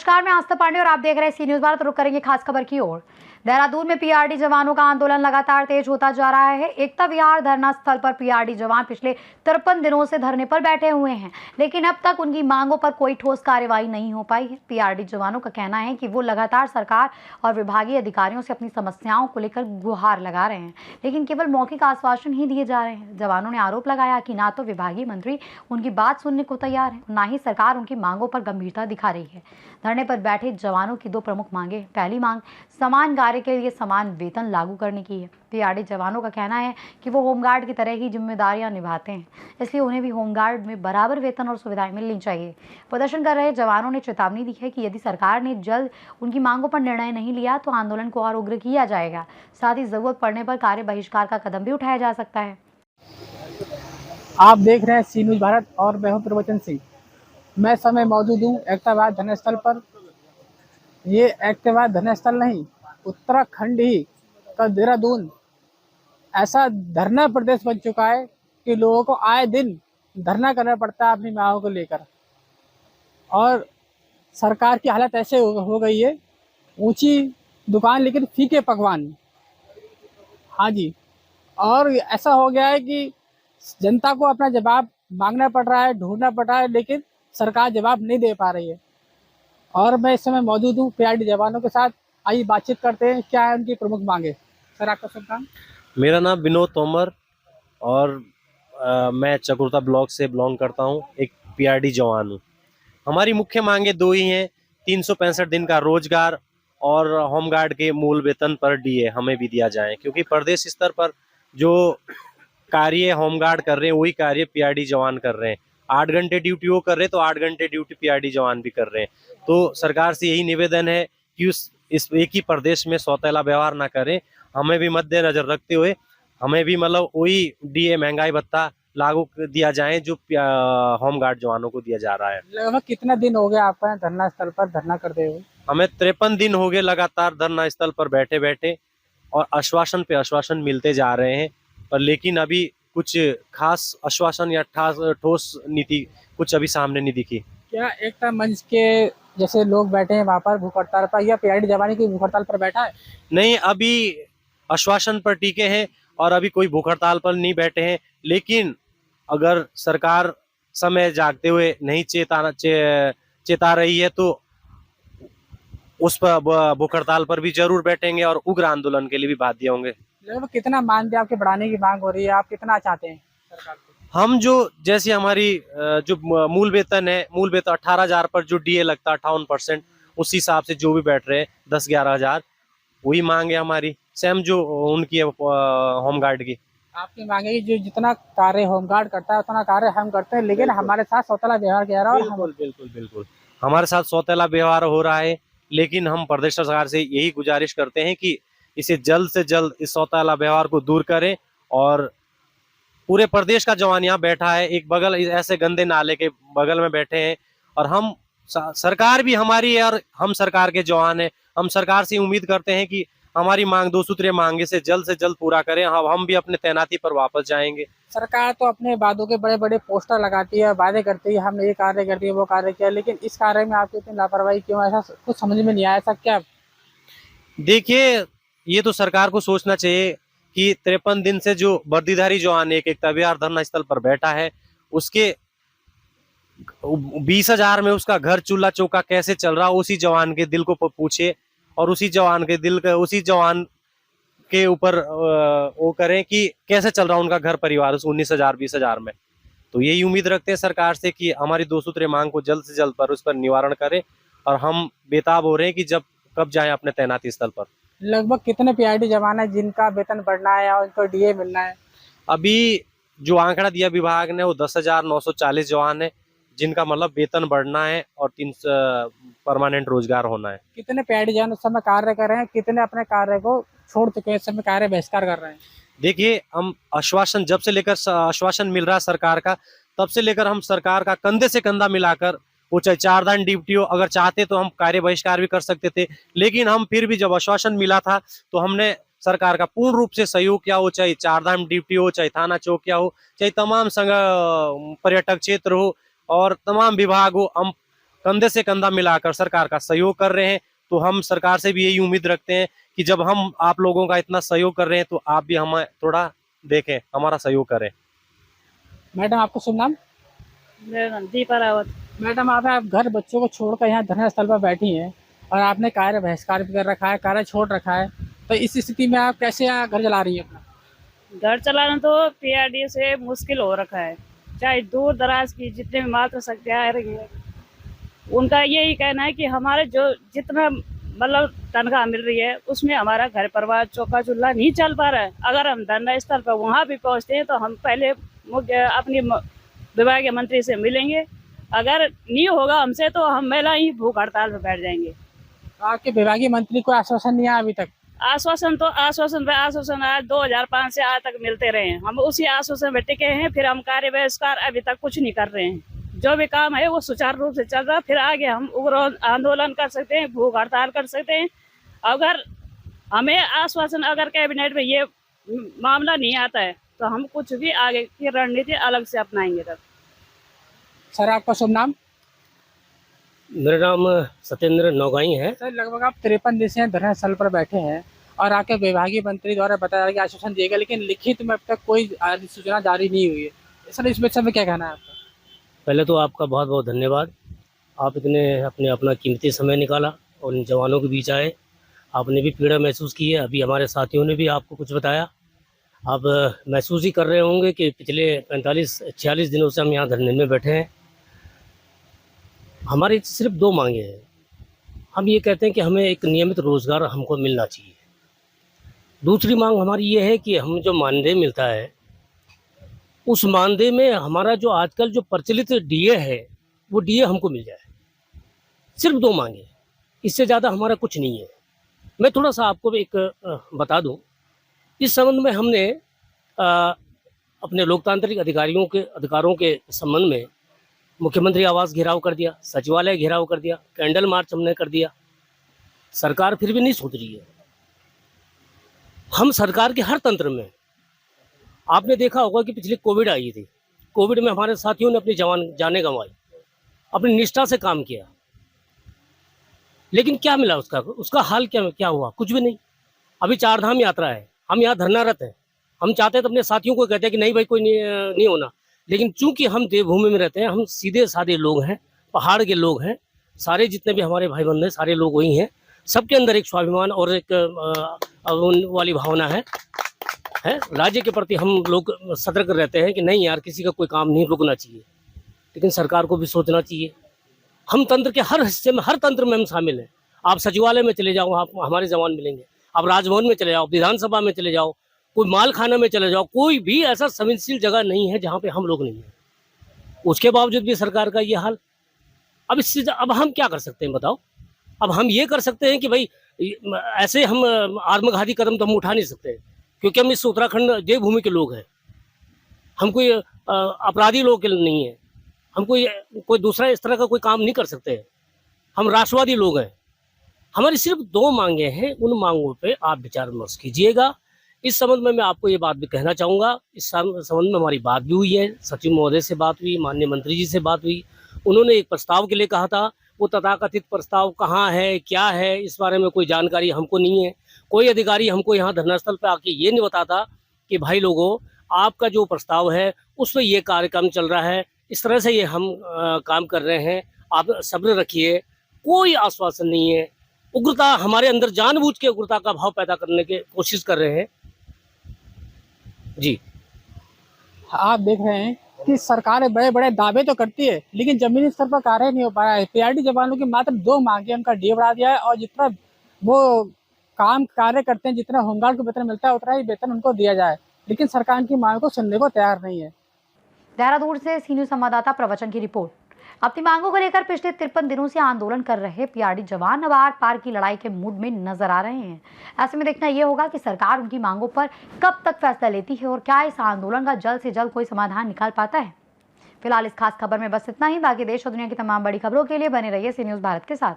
नमस्कार, मैं आस्था पांडे और आप देख रहे हैं सी न्यूज भारत। रुक करेंगे खास खबर की ओर। देहरादून में पीआरडी जवानों का आंदोलन लगातार तेज होता जा रहा है। एकता विहार धरना स्थल पर पीआरडी जवान पिछले 53 दिनों से धरने पर बैठे हुए हैं, लेकिन अब तक उनकी मांगों पर कोई ठोस कार्रवाई नहीं हो पाई है। पीआरडी जवानों का कहना है कि वो लगातार सरकार और विभागीय अधिकारियों से अपनी समस्याओं को लेकर गुहार लगा रहे हैं, लेकिन केवल मौखिक आश्वासन ही दिए जा रहे हैं। जवानों ने आरोप लगाया कि ना तो विभागीय मंत्री उनकी बात सुनने को तैयार है, ना ही सरकार उनकी मांगों पर गंभीरता दिखा रही है। धरने पर बैठे जवानों की दो प्रमुख मांगे। पहली मांग समान कार्य के लिए समान वेतन लागू करने की है। पीआरडी जवानों का कहना है कि वो होमगार्ड की तरह ही जिम्मेदारियां निभाते हैं, इसलिए उन्हें भी होमगार्ड में बराबर वेतन और सुविधाएं मिलनी चाहिए। प्रदर्शन कर रहे जवानों ने चेतावनी दी है कि यदि सरकार ने जल्द उनकी मांगों पर निर्णय नहीं लिया तो आंदोलन को और उग्र किया जाएगा। साथ ही जरूरत पड़ने पर कार्य बहिष्कार का कदम भी उठाया जा सकता है। आप देख रहे हैं सी न्यूज भारत और मैं हूं प्रवचन सिंह। मैं समय मौजूद हूँ एकतावाद धरना स्थल पर। ये एकतावाद धरना स्थल नहीं, उत्तराखंड ही का देहरादून ऐसा धरना प्रदेश बन चुका है कि लोगों को आए दिन धरना करना पड़ता है अपनी मांगों को लेकर। और सरकार की हालत ऐसे हो गई है, ऊंची दुकान लेकिन फीके पकवान। हाँ जी, और ऐसा हो गया है कि जनता को अपना जवाब मांगना पड़ रहा है, ढूंढना पड़ रहा है, लेकिन सरकार जवाब नहीं दे पा रही है। और मैं इस समय मौजूद हूँ पीआरडी जवानों के साथ। आइए बातचीत करते हैं, क्या है उनकी प्रमुख मांगे। सर, आपका शुभ नाम? मेरा नाम विनोद तोमर और मैं चकुरता ब्लॉक से बिलोंग करता हूँ। एक पीआरडी जवान हूँ। हमारी मुख्य मांगे दो ही हैं, 365 दिन का रोजगार और होमगार्ड के मूल वेतन पर डीए हमें भी दिया जाए, क्योंकि प्रदेश स्तर पर जो कार्य होमगार्ड कर रहे हैं वही कार्य पीआरडी जवान कर रहे हैं। 8 घंटे ड्यूटी वो कर रहे हैं तो 8 घंटे ड्यूटी पीआरडी जवान भी कर रहे हैं। तो सरकार से यही निवेदन है कि इस एक ही प्रदेश में सौतेला व्यवहार ना करें। हमें भी मद्देनजर रखते हुए हमें भी मतलब वही डीए महंगाई भत्ता लागू दिया जाए जो होमगार्ड जवानों को दिया जा रहा है। लगभग कितना दिन हो गया आपका धरना स्थल पर धरना करते हुए? हमें 53 दिन हो गए लगातार धरना स्थल पर बैठे बैठे, और आश्वासन पे आश्वासन मिलते जा रहे हैं, पर लेकिन अभी कुछ खास आश्वासन या ठोस नीति कुछ अभी सामने नहीं दिखी। क्या एकता मंच के जैसे लोग बैठे हैं वहाँ पर भूख हड़ताल पर, या पीआरडी जवानी की भूख हड़ताल पर बैठा है? नहीं, अभी आश्वासन पर टिके हैं और अभी कोई भूख हड़ताल पर नहीं बैठे हैं। लेकिन अगर सरकार समय जागते हुए नहीं चेता रही है तो उस पर भूख हड़ताल पर भी जरूर बैठेंगे और उग्र आंदोलन के लिए भी बाध्य होंगे। लगभग कितना मानदेय आपके बढ़ाने की मांग हो रही है? आप कितना चाहते हैं सरकार को? हम जो जैसे हमारी जो मूल वेतन है, मूल वेतन 18,000 पर जो डीए लगता है 58%, उस हिसाब से जो भी बैठ रहे हैं 10-11 हजार, वही मांग है हमारी, सेम जो उनकी है होमगार्ड की। आपकी मांगे कि जो जितना कार्य होमगार्ड करता है उतना कार्य हम करते हैं, लेकिन हमारे साथ सौतेला व्यवहार किया जा रहा है। बिल्कुल हमारे साथ सौतेला व्यवहार हो रहा है, लेकिन हम प्रदेश सरकार से यही गुजारिश करते हैं कि इसे जल्द से जल्द इस सौतेला व्यवहार को दूर करें। और पूरे प्रदेश का जवान यहाँ बैठा है, एक बगल ऐसे गंदे नाले के बगल में बैठे हैं, और हम सरकार भी हमारी है और हम सरकार के जवान हैं। हम सरकार से उम्मीद करते हैं कि हमारी मांग, दो सूत्रीय मांगे से जल्द पूरा करें। हम भी अपने तैनाती पर वापस जाएंगे। सरकार तो अपने वादों के बड़े बड़े पोस्टर लगाती है, वादे करती है, हमने ये कार्य करती है, वो कार्य किया, लेकिन इस कार्य में आपकी इतनी लापरवाही क्यों? ऐसा कुछ समझ में नहीं आया, ऐसा क्या? देखिए, ये तो सरकार को सोचना चाहिए कि 53 दिन से जो वर्दीधारी जवान एक एकता विहार धरना स्थल पर बैठा है, उसके 20,000 में उसका घर चूल्हा चौका कैसे चल रहा, उसी जवान के दिल को पूछे और उसी जवान के ऊपर वो करें कि कैसे चल रहा उनका घर परिवार उस 19,000 20,000 में। तो यही उम्मीद रखते हैं सरकार से कि हमारी दो सूत्रीय मांग को जल्द से जल्द पर उस पर निवारण करे, और हम बेताब हो रहे हैं कि कब जाएं अपने तैनाती स्थल पर। लगभग कितने पीआरडी जवान है जिनका वेतन बढ़ना है और उनको डीए मिलना है? अभी जो आंकड़ा दिया विभाग ने वो 10,940 जवान है जिनका मतलब वेतन बढ़ना है और 3 परमानेंट रोजगार होना है। कितने पीआरडी जवान उस समय कार्य कर रहे हैं, कितने अपने कार्य को छोड़ चुके हैं, इस समय कार्य बहिष्कार कर रहे हैं? देखिए, हम आश्वासन जब से लेकर आश्वासन मिल रहा है सरकार का, तब से लेकर हम सरकार का कंधे से कंधा मिलाकर, वो चाहे 4 दिन ड्यूटी हो, अगर चाहते तो हम कार्य बहिष्कार भी कर सकते थे, लेकिन हम फिर भी जब आश्वासन मिला था तो हमने सरकार का पूर्ण रूप से सहयोग किया। हो चाहे 4 धाम ड्यूटी हो, चाहे थाना चौकिया हो, चाहे तमाम संघ पर्यटक क्षेत्र हो और तमाम विभाग हो, हम कंधे से कंधा मिलाकर सरकार का सहयोग कर रहे हैं। तो हम सरकार से भी यही उम्मीद रखते हैं कि जब हम आप लोगों का इतना सहयोग कर रहे हैं तो आप भी हमें थोड़ा देखें, हमारा सहयोग करें। मैडम आपका शुभ नाम? मेरा नाम दीपा रावत। मैडम आप घर बच्चों को छोड़कर यहाँ धरना स्थल पर बैठी हैं और आपने कार्य बहिष्कार भी कर रखा है, कार्य छोड़ रखा है, तो इस स्थिति में आप कैसे यहाँ घर चला रही हैं अपना? घर चलाना तो पीआरडी से मुश्किल हो रखा है। चाहे दूर दराज की जितने भी मातृ शक्तियाँ आ रही है, उनका यही कहना है कि हमारे जो जितना मतलब तनख्वाह मिल रही है उसमें हमारा घर परिवार चौका चूल्हा नहीं चल पा रहा है। अगर हम धरना स्थल पर वहाँ भी पहुँचते हैं तो हम पहले अपनी विभागीय मंत्री से मिलेंगे। अगर नहीं होगा हमसे तो हम महिला ही भूख हड़ताल पर बैठ जाएंगे। आपके विभागीय मंत्री को आश्वासन नहीं आया अभी तक? आश्वासन आज 2005 से आज तक मिलते रहे हैं। हम उसी आश्वासन पे टिके हैं। फिर हम कार्य बहिष्कार अभी तक कुछ नहीं कर रहे हैं। जो भी काम है वो सुचारू रूप से चल रहा है। फिर आगे हम उग्र आंदोलन कर सकते हैं, भूख हड़ताल कर सकते हैं। अगर हमें आश्वासन अगर कैबिनेट में ये मामला नहीं आता है तो हम कुछ भी आगे की रणनीति अलग से अपनाएंगे। तब सर आपका शुभ नाम? मेरा नाम सत्येंद्र नौगाई है। सर लगभग आप 53 दिन से धरना स्थल पर बैठे हैं और आपके विभागीय मंत्री द्वारा बताया गया कि आश्वासन दिएगा, लेकिन लिखित में अब तक कोई सूचना जारी नहीं हुई है। सर इस विषय में क्या कहना है आपका? पहले तो आपका बहुत बहुत धन्यवाद। आप इतने अपना कीमती समय निकाला और इन जवानों के बीच आए। आपने भी पीड़ा महसूस की है, अभी हमारे साथियों ने भी आपको कुछ बताया। आप महसूस ही कर रहे होंगे कि पिछले 45-46 दिनों से हम यहाँ धरने में बैठे हैं। हमारी सिर्फ 2 मांगे हैं। हम ये कहते हैं कि हमें एक नियमित रोज़गार हमको मिलना चाहिए। दूसरी मांग हमारी ये है कि हम जो मानदेय मिलता है उस मानदेय में हमारा जो आजकल जो प्रचलित डीए है वो डीए हमको मिल जाए। सिर्फ 2 मांगे, इससे ज़्यादा हमारा कुछ नहीं है। मैं थोड़ा सा आपको एक बता दूं, इस संबंध में हमने अपने लोकतांत्रिक अधिकारों के संबंध में मुख्यमंत्री आवास घेराव कर दिया, सचिवालय घेराव कर दिया, कैंडल मार्च हमने कर दिया। सरकार फिर भी नहीं सोच रही है। हम सरकार के हर तंत्र में, आपने देखा होगा कि पिछले कोविड आई थी, कोविड में हमारे साथियों ने अपनी जानें गंवाई, अपनी निष्ठा से काम किया, लेकिन क्या मिला उसका हाल क्या हुआ? कुछ भी नहीं। अभी 4 धाम यात्रा है, हम यहाँ धरनारत हैं। हम चाहते हैं तो अपने साथियों को कहते हैं कि नहीं भाई कोई नहीं होना, लेकिन चूंकि हम देवभूमि में रहते हैं, हम सीधे साधे लोग हैं, पहाड़ के लोग हैं, सारे जितने भी हमारे भाई बंधु हैं सारे लोग वही हैं। सबके अंदर एक स्वाभिमान और एक वाली भावना है। राज्य के प्रति हम लोग सतर्क रहते हैं कि नहीं यार किसी का कोई काम नहीं रुकना चाहिए, लेकिन सरकार को भी सोचना चाहिए। हम तंत्र के हर हिस्से में, हर तंत्र में हम शामिल हैं। आप सचिवालय में चले जाओ, आप हमारे जवान मिलेंगे। आप राजभवन में चले जाओ, विधानसभा में चले जाओ, कोई माल खाना में चले जाओ, कोई भी ऐसा संवेदनशील जगह नहीं है जहाँ पे हम लोग नहीं हैं। उसके बावजूद भी सरकार का ये हाल। अब हम क्या कर सकते हैं बताओ? अब हम ये कर सकते हैं कि भाई ऐसे हम आत्मघाती कदम तो हम उठा नहीं सकते, क्योंकि हम इस उत्तराखंड देवभूमि के लोग हैं। हम कोई अपराधी लोग नहीं हैं। हम कोई दूसरा इस तरह का कोई काम नहीं कर सकते। हम राष्ट्रवादी लोग हैं। हमारी सिर्फ 2 मांगे हैं, उन मांगों पे आप विचार विमर्श कीजिएगा। इस संबंध में मैं आपको ये बात भी कहना चाहूँगा, इस संबंध में हमारी बात भी हुई है, सचिव महोदय से बात हुई, माननीय मंत्री जी से बात हुई। उन्होंने एक प्रस्ताव के लिए कहा था, वो तथाकथित प्रस्ताव कहाँ है, क्या है, इस बारे में कोई जानकारी हमको नहीं है। कोई अधिकारी हमको यहाँ धरनास्थल पर आके ये नहीं बताता कि भाई लोगों आपका जो प्रस्ताव है उस पर ये कार्यक्रम चल रहा है, इस तरह से ये हम काम कर रहे हैं, आप सब्र रखिए। कोई आश्वासन नहीं है। उग्रता हमारे अंदर जानबूझ के उग्रता का भाव पैदा करने की कोशिश कर रहे हैं। जी आप देख रहे हैं कि सरकार बड़े बड़े दावे तो करती है, लेकिन जमीनी स्तर पर कार्य नहीं हो पा रहा है। पीआरडी जवानों की मात्र 2 मांगे, उनका डीए बढ़ा दिया है और जितना वो काम कार्य करते हैं, जितना होमगार्ड को वेतन मिलता है उतना ही वेतन उनको दिया जाए, लेकिन सरकार की मांग को सुनने को तैयार नहीं है। देहरादून से सी न्यूज संवाददाता प्रवचन की रिपोर्ट। अपनी मांगों को लेकर पिछले 53 दिनों से आंदोलन कर रहे पीआरडी जवान अब आर पार की लड़ाई के मूड में नजर आ रहे हैं। ऐसे में देखना यह होगा कि सरकार उनकी मांगों पर कब तक फैसला लेती है और क्या इस आंदोलन का जल्द से जल्द कोई समाधान निकाल पाता है। फिलहाल इस खास खबर में बस इतना ही। बाकी देश और दुनिया की तमाम बड़ी खबरों के लिए बने रहिए सी न्यूज भारत के साथ।